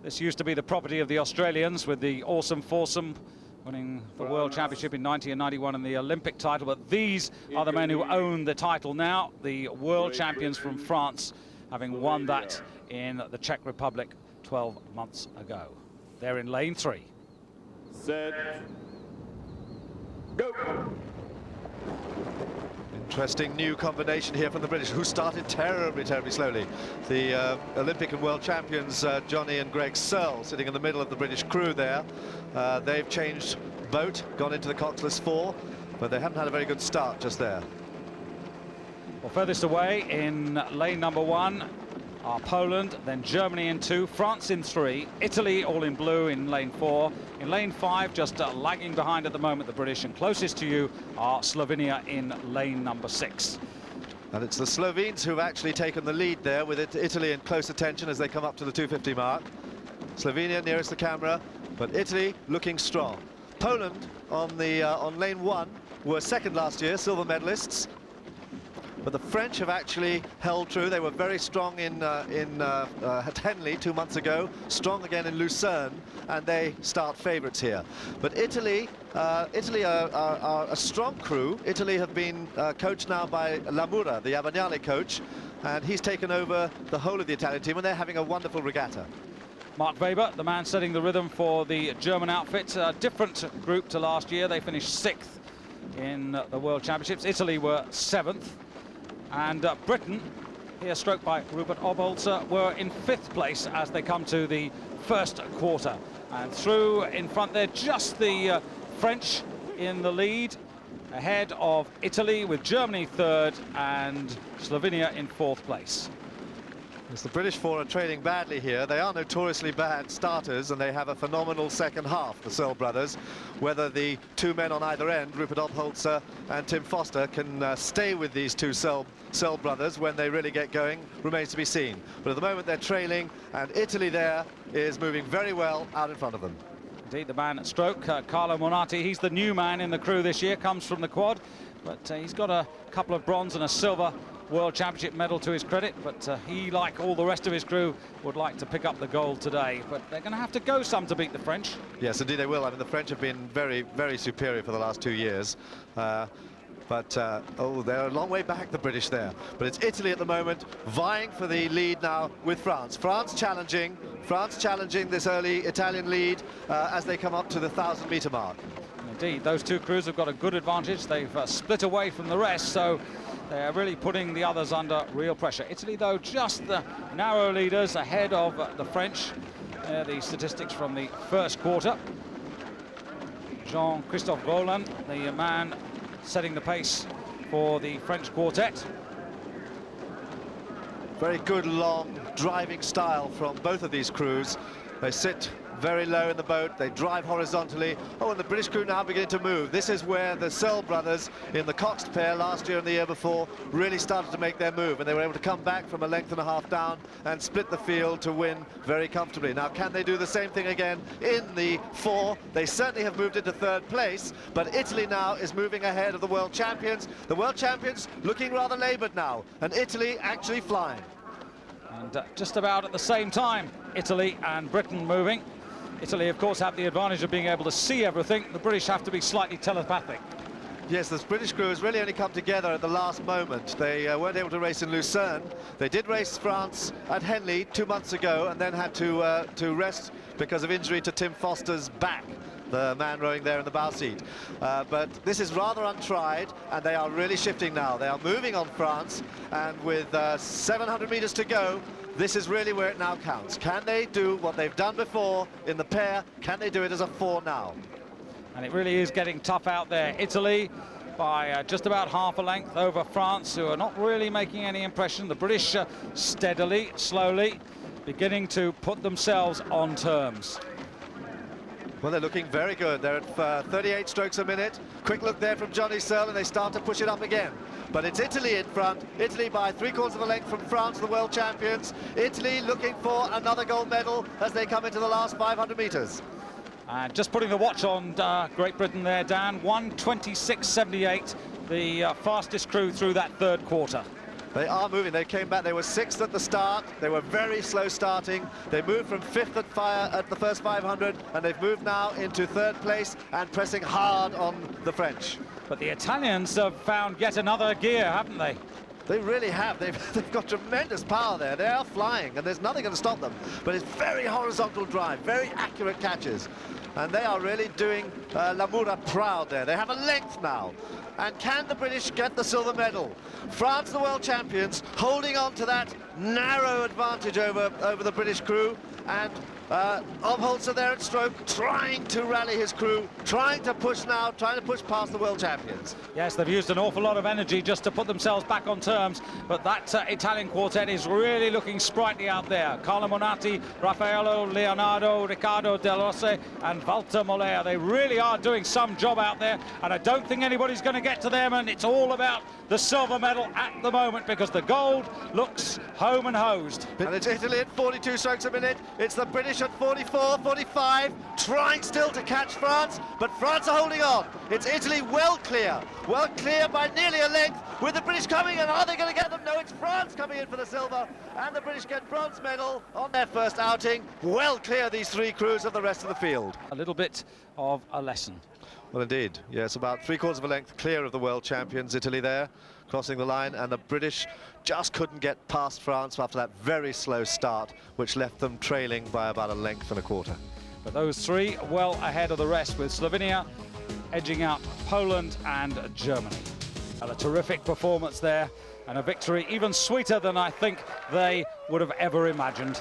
This used to be the property of the Australians, with the awesome foursome winning the World Championship in 90 and 91 and the Olympic title. But these are the men who own the title now, the world champions from France, having won that in the Czech Republic 12 months ago. They're in lane 3. Set. Go. Interesting new combination here from the British, who started terribly slowly. The Olympic and world champions, Johnny and Greg Searle, sitting in the middle of the British crew there. They've changed boat, gone into the coxless 4, but they haven't had a very good start just there. Well, furthest away in lane number 1 are Poland, then Germany in 2, France in 3, Italy all in blue in lane 4. In lane 5, just lagging behind at the moment, the British, and closest to you are Slovenia in lane number 6. And it's the Slovenes who've actually taken the lead there, with Italy in close attention as they come up to the 250 mark. Slovenia nearest the camera, but Italy looking strong. Poland on lane 1 were second last year, silver medalists. But the French have actually held true. They were very strong at Henley 2 months ago, strong again in Lucerne, and they start favourites here. But Italy are a strong crew. Italy have been coached now by Lamura, the Avagnale coach, and he's taken over the whole of the Italian team, and they're having a wonderful regatta. Mark Weber, the man setting the rhythm for the German outfit, a different group to last year. They finished 6th in the World Championships. Italy were 7th. And Britain, here stroked by Rupert Obholzer, were in 5th place as they come to the first quarter. And through in front there, just the French in the lead, ahead of Italy, with Germany 3rd and Slovenia in 4th place. As the British 4 are trailing badly here. They are notoriously bad starters, and they have a phenomenal second half, the Searle brothers. Whether the two men on either end, Rupert Obholzer and Tim Foster, can stay with these two Searle brothers when they really get going remains to be seen. But at the moment they're trailing, and Italy there is moving very well out in front of them. Indeed, the man at stroke, Carlo Monati, he's the new man in the crew this year, comes from the quad, but he's got a couple of bronze and a silver World Championship medal to his credit, but he, like all the rest of his crew, would like to pick up the gold today. But they're going to have to go some to beat the French. Yes, indeed they will. I mean, the French have been very superior for the last 2 years. Oh, they're a long way back, the British there. But it's Italy at the moment, vying for the lead now with France. France challenging this early Italian lead as they come up to the 1,000-meter mark. Indeed, those two crews have got a good advantage. They've split away from the rest, so they're really putting the others under real pressure. Italy, though, just the narrow leaders ahead of the French. The statistics from the first quarter. Jean-Christophe, the man setting the pace for the French quartet. Very good long driving style from both of these crews. They sit very low in the boat, they drive horizontally. Oh, and the British crew now beginning to move. This is where the Searle brothers in the Coxed pair last year and the year before really started to make their move, and they were able to come back from a length and a half down and split the field to win very comfortably. Now, can they do the same thing again in the 4? They certainly have moved into 3rd place, but Italy now is moving ahead of the world champions. The world champions looking rather laboured now, and Italy actually flying. And just about at the same time, Italy and Britain moving. Italy, of course, have the advantage of being able to see everything. The British have to be slightly telepathic. Yes, this British crew has really only come together at the last moment. They weren't able to race in Lucerne. They did race France at Henley 2 months ago and then had to rest because of injury to Tim Foster's back, the man rowing there in the bow seat. But this is rather untried, and they are really shifting now. They are moving on France, and with 700 meters to go, this is really where it now counts. Can they do what they've done before in the pair? Can they do it as a 4 now? And it really is getting tough out there. Italy by just about half a length over France, who are not really making any impression. The British steadily, slowly, beginning to put themselves on terms. Well, they're looking very good. They're at 38 strokes a minute. Quick look there from Johnny Searle, and they start to push it up again. But it's Italy in front. Italy by 3/4 of a length from France, the world champions. Italy looking for another gold medal as they come into the last 500 meters. And just putting the watch on Great Britain there, Dan, 1:26.78, the fastest crew through that 3rd quarter. They are moving. They came back. They were 6th at the start. They were very slow starting. They moved from 5th at fire at the first 500, and they've moved now into 3rd place and pressing hard on the French. But the Italians have found yet another gear, haven't they? They really have. They've got tremendous power there. They are flying, and there's nothing going to stop them. But it's very horizontal drive, very accurate catches. And they are really doing Lamoura proud there. They have a length now. And can the British get the silver medal? France, the world champions, holding on to that narrow advantage over the British crew. And Obholzer there at stroke, trying to rally his crew, trying to push now, trying to push past the world champions. Yes, they've used an awful lot of energy just to put themselves back on terms, but that Italian quartet is really looking sprightly out there. Carlo Monati, Raffaello, Leonardo, Riccardo Del Rossi and Walter Moller. They really are doing some job out there, and I don't think anybody's going to get to them, and it's all about the silver medal at the moment because the gold looks home and hosed. And it's Italy at 42 strokes a minute. It's the British at 44, 45, trying still to catch France, but France are holding on. It's Italy well clear by nearly a length, with the British coming, and are they going to get them? No, it's France coming in for the silver, and the British get bronze medal on their first outing. Well clear, these 3 crews, of the rest of the field. A little bit of a lesson. Well, indeed, yes, about 3/4 of a length clear of the world champions, Italy there, crossing the line, and the British just couldn't get past France after that very slow start, which left them trailing by about 1.25 lengths. But those 3 well ahead of the rest, with Slovenia edging out Poland and Germany. And a terrific performance there, and a victory even sweeter than I think they would have ever imagined.